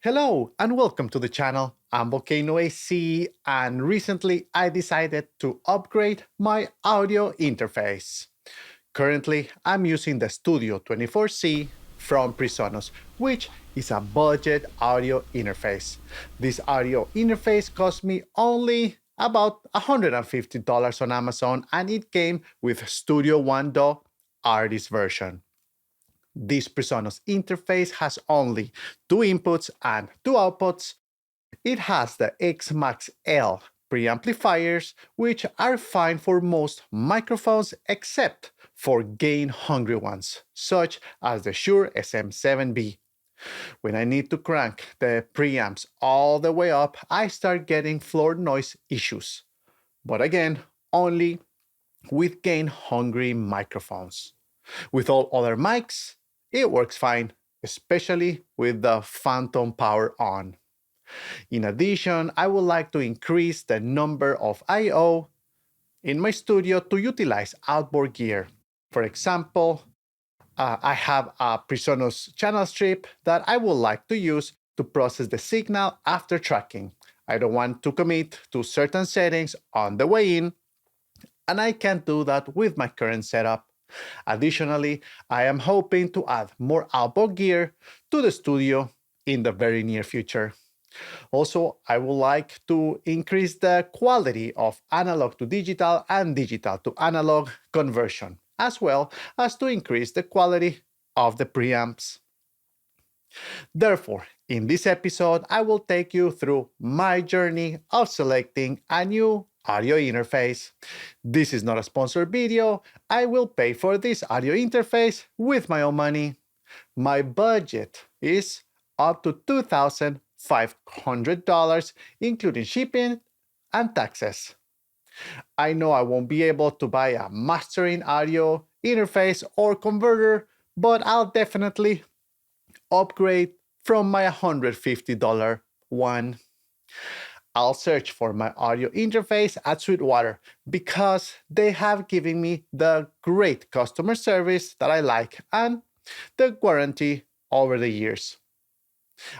Hello and welcome to the channel. I'm Volcano-AC and recently I decided to upgrade my audio interface. Currently, I'm using the Studio 24C from Presonus, which is a budget audio interface. This audio interface cost me only about $150 on Amazon and it came with Studio One DAW artist version. This Presonus interface has only 2 inputs and 2 outputs. It has the X-Max L preamplifiers, which are fine for most microphones except for gain-hungry ones, such as the Shure SM7B. When I need to crank the preamps all the way up, I start getting floor noise issues. But again, only with gain-hungry microphones. With all other mics, it works fine, especially with the phantom power on. In addition, I would like to increase the number of I/O in my studio to utilize outboard gear. For example, I have a Presonus channel strip that I would like to use to process the signal after tracking. I don't want to commit to certain settings on the way in, and I can't do that with my current setup. Additionally, I am hoping to add more outboard gear to the studio in the very near future. Also, I would like to increase the quality of analog to digital and digital to analog conversion, as well as to increase the quality of the preamps. Therefore, in this episode, I will take you through my journey of selecting a new audio interface. This is not a sponsored video. I will pay for this audio interface with my own money. My budget is up to $2,500, including shipping and taxes. I know I won't be able to buy a mastering audio interface or converter, but I'll definitely upgrade from my $150 one. I'll search for my audio interface at Sweetwater because they have given me the great customer service that I like and the warranty over the years.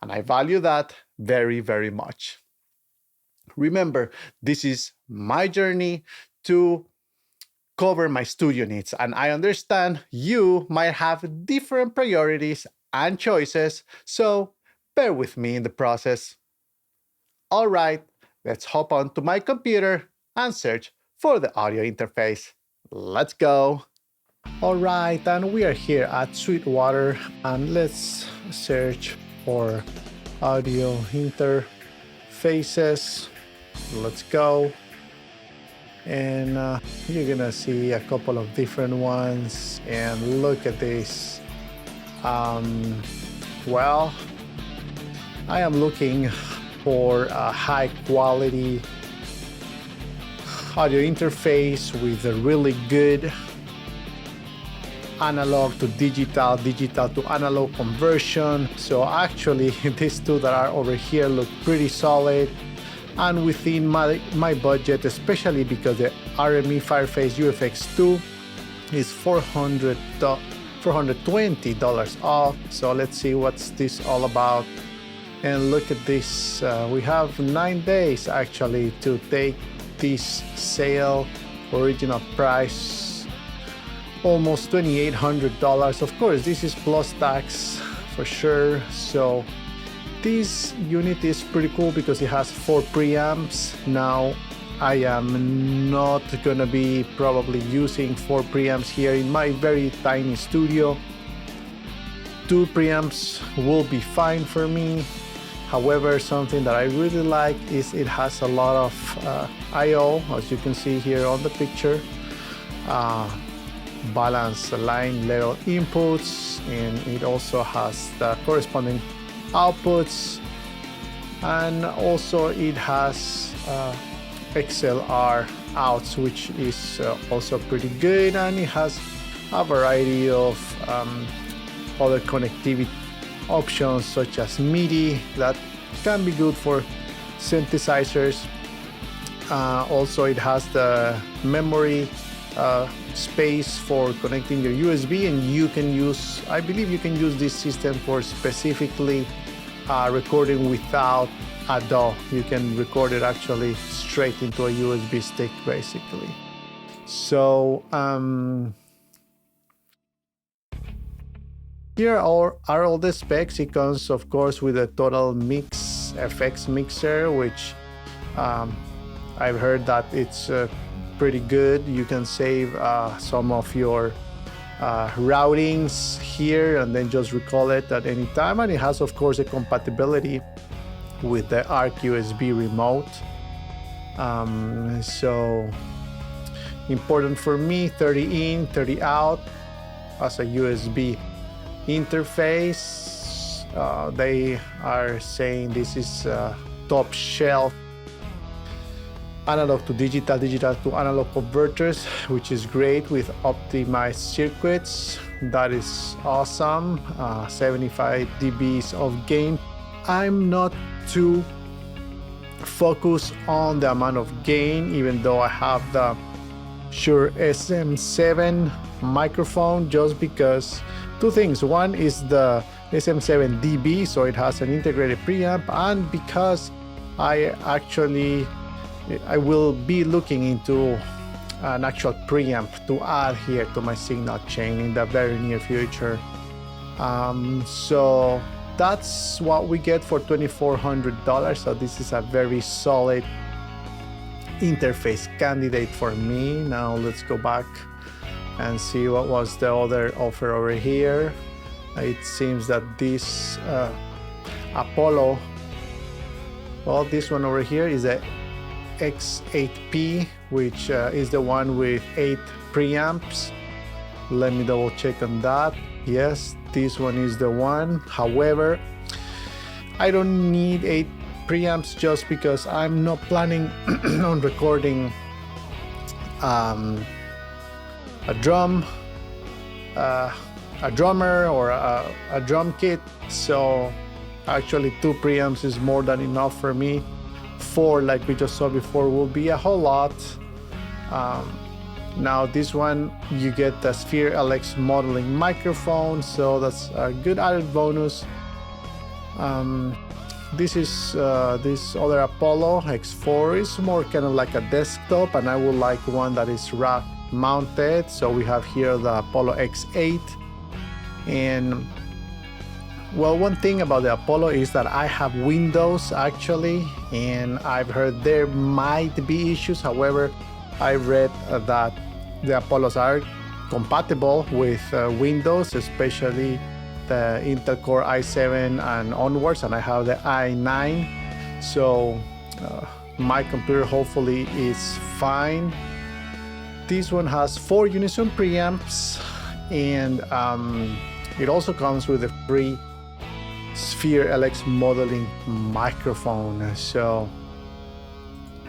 And I value that very, very much. Remember, this is my journey to cover my studio needs, and I understand you might have different priorities and choices, so bear with me in the process. All right, let's hop onto my computer and search for the audio interface. Let's go. All right, and we are here at Sweetwater, and let's search for audio interfaces. Let's go. And you're gonna see a couple of different ones, and look at this. Well, I am looking for a high quality audio interface with a really good analog to digital, digital to analog conversion. So actually these two that are over here look pretty solid and within my budget, especially because the RME Fireface UFX2 is $420 off. So let's see what's this all about. And look at this, we have 9 days actually to take this sale. Original price almost $2,800. Of course, this is plus tax for sure. So this unit is pretty cool because it has 4 preamps. Now I am not gonna be probably using 4 preamps here in my very tiny studio. 2 preamps will be fine for me. However, something that I really like is it has a lot of I/O, as you can see here on the picture. Balance line level inputs, and it also has the corresponding outputs, and also it has XLR outs, which is also pretty good, and it has a variety of other connectivity options such as MIDI that can be good for synthesizers. Also it has the memory space for connecting your USB, and you can use, I believe you can use this system for specifically recording without a DAW. You can record it actually straight into a USB stick, basically. So here are all the specs. It comes, of course, with a total mix FX mixer, which I've heard that it's pretty good. You can save some of your routings here and then just recall it at any time. And it has, of course, a compatibility with the ARC USB remote. So important for me, 30 in, 30 out as a USB interface. They are saying this is top shelf analog to digital, digital to analog converters, which is great with optimized circuits. That is awesome. 75 dBs of gain. I'm not too focused on the amount of gain, even though I have the Shure SM7 microphone, just because two things. One is the SM7 dB, so it has an integrated preamp, and because I will be looking into an actual preamp to add here to my signal chain in the very near future. So that's what we get for $2,400. So this is a very solid interface candidate for me. Now let's go back and see what was the other offer over here. It seems that this Apollo, well, this one over here is a X8P, which is the one with 8 preamps. Let me double check on that. Yes, this one is the one. However, I don't need 8 preamps just because I'm not planning on recording a drummer or a drum kit. So actually 2 preamps is more than enough for me. 4, like we just saw before, will be a whole lot. Now this one, you get the Shure LX modeling microphone, so that's a good added bonus. This is this other Apollo X4 is more kind of like a desktop, and I would like one that is rack mounted. So we have here the Apollo X8, and well, one thing about the Apollo is that I have Windows actually, and I've heard there might be issues. However, I read that the Apollos are compatible with Windows, especially the Intel Core i7 and onwards, and I have the i9. So my computer hopefully is fine. This one has 4 unison preamps, and it also comes with a free Shure LX modeling microphone. So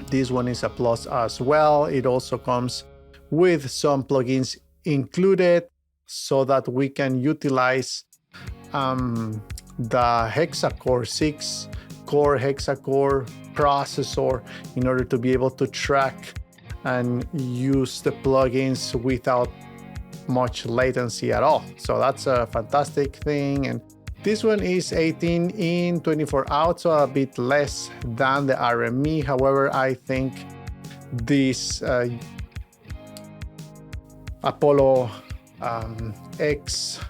this one is a plus as well. It also comes with some plugins included so that we can utilize the hexacore 6-core hexacore processor in order to be able to track and use the plugins without much latency at all. So that's a fantastic thing. And this one is 18 in, 24 out, so a bit less than the RME. However, I think this Apollo X8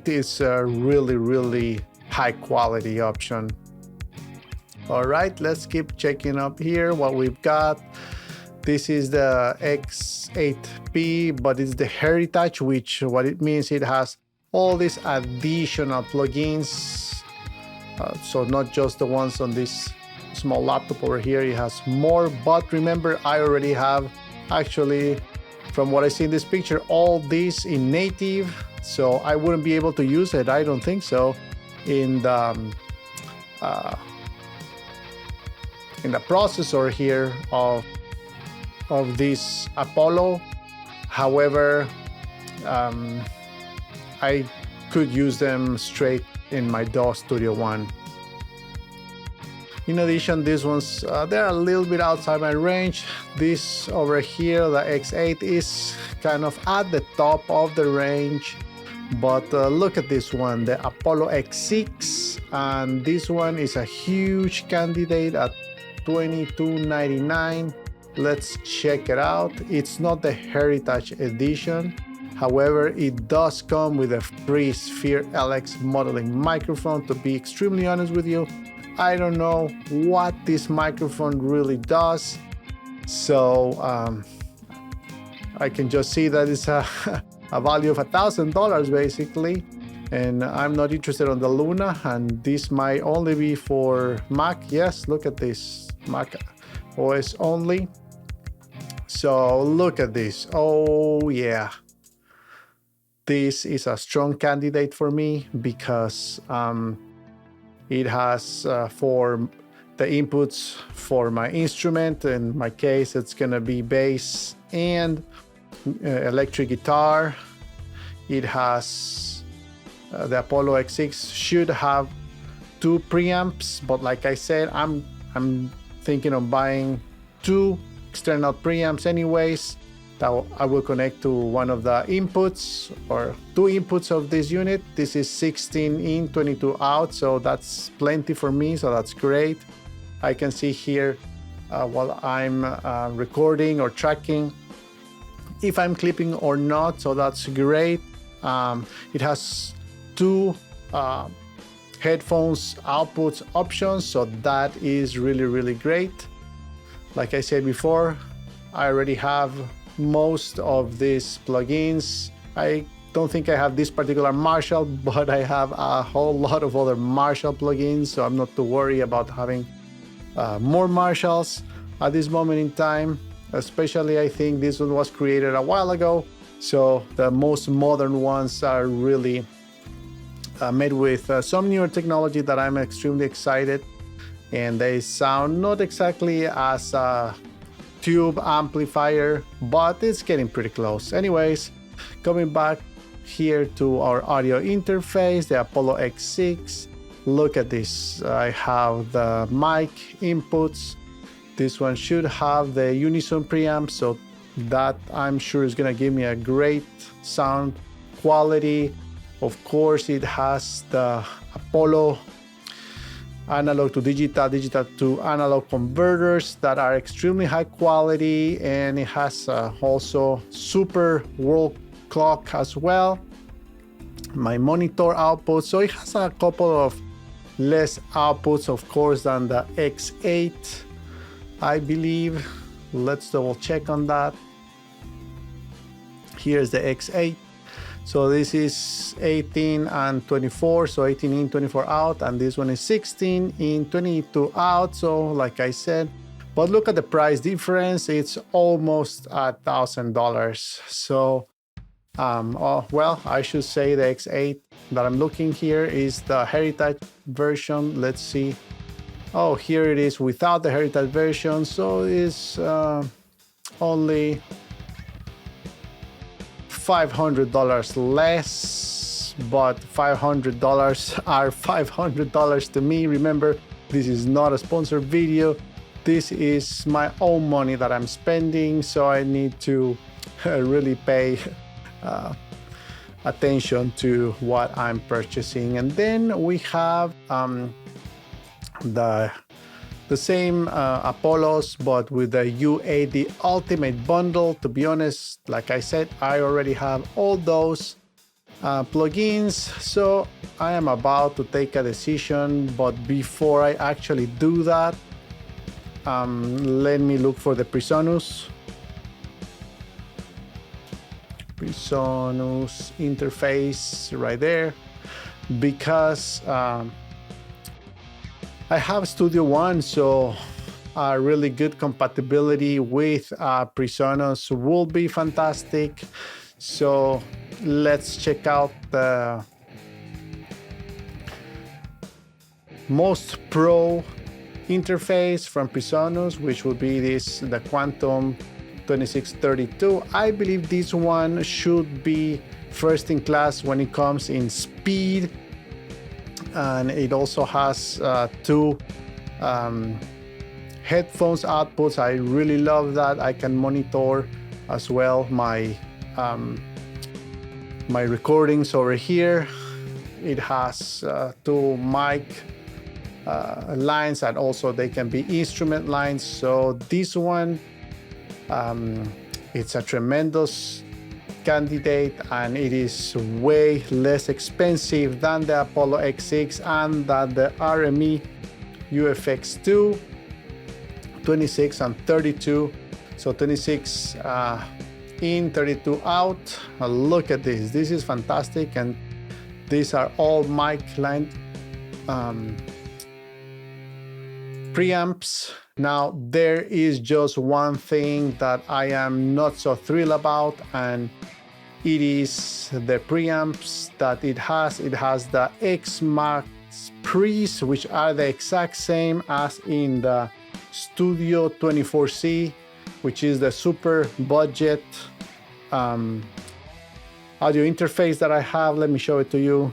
is a really high quality option. All right, let's keep checking up here what we've got. This is the X8P, but it's the Heritage, which what it means, it has all these additional plugins. So not just the ones on this small laptop over here, it has more. But remember, I already have, actually, from what I see in this picture, all these in native. So I wouldn't be able to use it, I don't think so, in the processor here of this Apollo. However, I could use them straight in my DAW Studio One. In addition, these ones, they're a little bit outside my range. This over here, the X8, is kind of at the top of the range, But look at this one, the Apollo X6, and this one is a huge candidate at $22.99. Let's check it out. It's not the Heritage Edition. However, it does come with a free Sphere LX modeling microphone. To be extremely honest with you, I don't know what this microphone really does. So I can just see that it's a value of $1,000 basically. And I'm not interested on the Luna, and this might only be for Mac. Yes, look at this, Mac OS only. So look at this. Oh yeah. This is a strong candidate for me because it has for the inputs for my instrument. In my case, it's gonna be bass and electric guitar. It has the Apollo X6 should have 2 preamps, but like I said, I'm thinking of buying 2 external preamps anyways. That I will connect to one of the inputs or 2 inputs of this unit. This is 16 in, 22 out, so that's plenty for me, so that's great. I can see here while I'm recording or tracking if I'm clipping or not, so that's great. It has 2 headphones outputs options, so that is really great. Like I said before, I already have most of these plugins. I don't think I have this particular Marshall, but I have a whole lot of other Marshall plugins, so I'm not too worried about having more Marshalls at this moment in time. Especially, I think this one was created a while ago, so the most modern ones are really made with some newer technology that I'm extremely excited, and they sound not exactly as a tube amplifier, but it's getting pretty close. Anyways, coming back here to our audio interface, the Apollo X6. Look at this. I have the mic inputs. This one should have the Unison preamp, so that I'm sure is gonna give me a great sound quality. Of course, it has the Apollo analog to digital, digital to analog converters that are extremely high quality, and it has also super world clock as well. My monitor output, so it has a couple of less outputs, of course, than the X8, I believe. Let's double check on that. Here's the X8. So this is 18 and 24, so 18 in, 24 out, and this one is 16 in, 22 out, so like I said. But look at the price difference, it's almost $1,000. So, well, I should say the X8 that I'm looking here is the Heritage version. Let's see. Oh, here it is without the Heritage version, so it's only $500 less, but $500 are $500 to me. Remember, this is not a sponsored video. This is my own money that I'm spending, so I need to really pay attention to what I'm purchasing. And then we have the same Apollos, but with the UAD Ultimate Bundle. To be honest, like I said, I already have all those plugins, so I am about to take a decision. But before I actually do that, let me look for the Presonus interface right there, because I have Studio One, so a really good compatibility with Presonus will be fantastic. So let's check out the most pro interface from Presonus, which will be the Quantum 2632. I believe this one should be first in class when it comes in speed. And it also has 2 headphones outputs. I really love that. I can monitor as well my my recordings over here. It has two mic lines, and also they can be instrument lines. So this one, it's a tremendous candidate, and it is way less expensive than the Apollo X6 and than the RME UFX2, 26 and 32. So 26 in, 32 out. Look at this. This is fantastic, and these are all mic line preamps. Now, there is just one thing that I am not so thrilled about, and it is the preamps that it has. It has the X-Max pre's, which are the exact same as in the Studio 24C, which is the super budget audio interface that I have. Let me show it to you.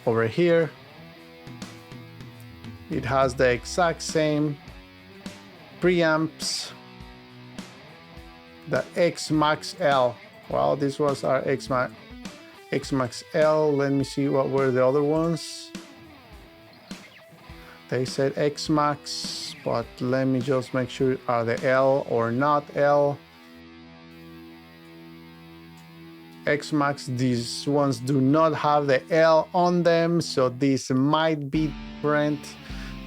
Over here, it has the exact same preamps, the X-Max L. Well, this was our X-Max L. Let me see what were the other ones. They said X-Max, but let me just make sure are the L or not L. X-Max, these ones do not have the L on them, so this might be different.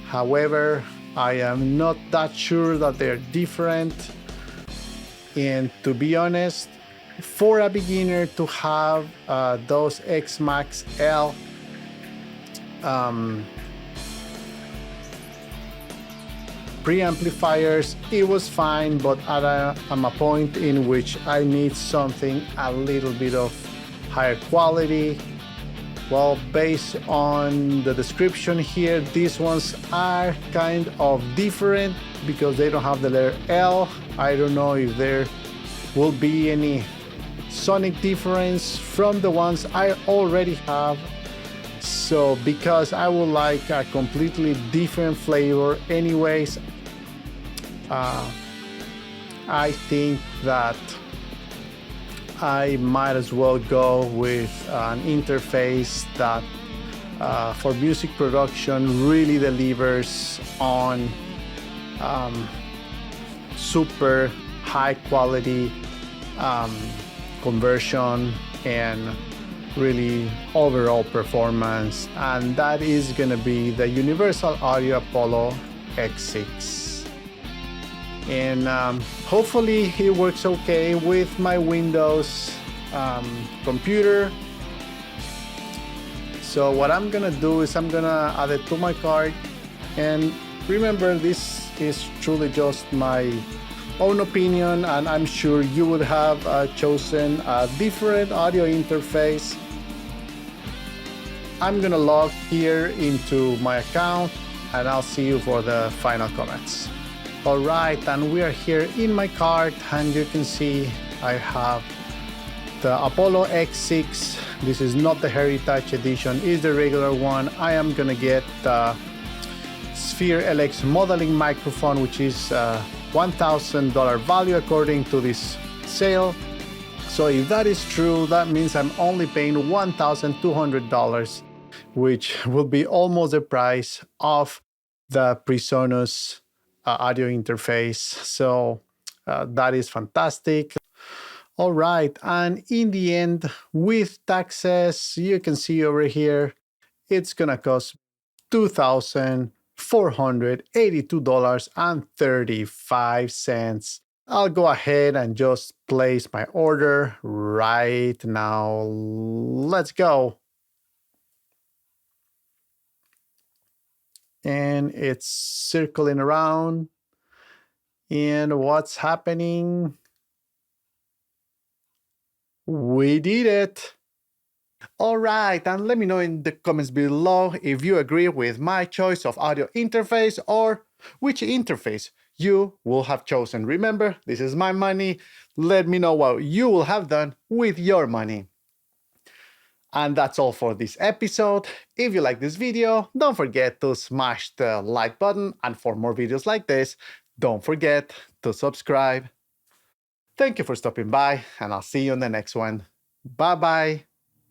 However, I am not that sure that they're different. And to be honest, for a beginner to have those X-Max L preamplifiers, it was fine, but at a point in which I need something a little bit of higher quality. Well, based on the description here, these ones are kind of different because they don't have the letter L. I don't know if there will be any sonic difference from the ones I already have. So because I would like a completely different flavor anyways, I think that I might as well go with an interface that for music production really delivers on super high quality conversion and really overall performance, and that is gonna be the Universal Audio Apollo X6. And hopefully it works okay with my Windows computer. So what I'm gonna do is I'm gonna add it to my cart. And remember, this is truly just my own opinion, and I'm sure you would have chosen a different audio interface. I'm gonna log here into my account, and I'll see you for the final comments. All right, and we are here in my cart, and you can see I have the Apollo X6. This is not the Heritage Edition, it's the regular one. I am gonna get the Shure LX modeling microphone, which is $1,000 value according to this sale. So if that is true, that means I'm only paying $1,200, which will be almost the price of the Presonus audio interface. So that is fantastic. All right, and in the end, with taxes, you can see over here, it's gonna cost $2,482.35. I'll go ahead and just place my order right now. Let's go. And it's circling around. And what's happening? We did it. All right, and let me know in the comments below if you agree with my choice of audio interface or which interface you will have chosen. Remember, this is my money. Let me know what you will have done with your money. And that's all for this episode. If you like this video, don't forget to smash the like button, and for more videos like this, don't forget to subscribe. Thank you for stopping by, and I'll see you on the next one. Bye-bye.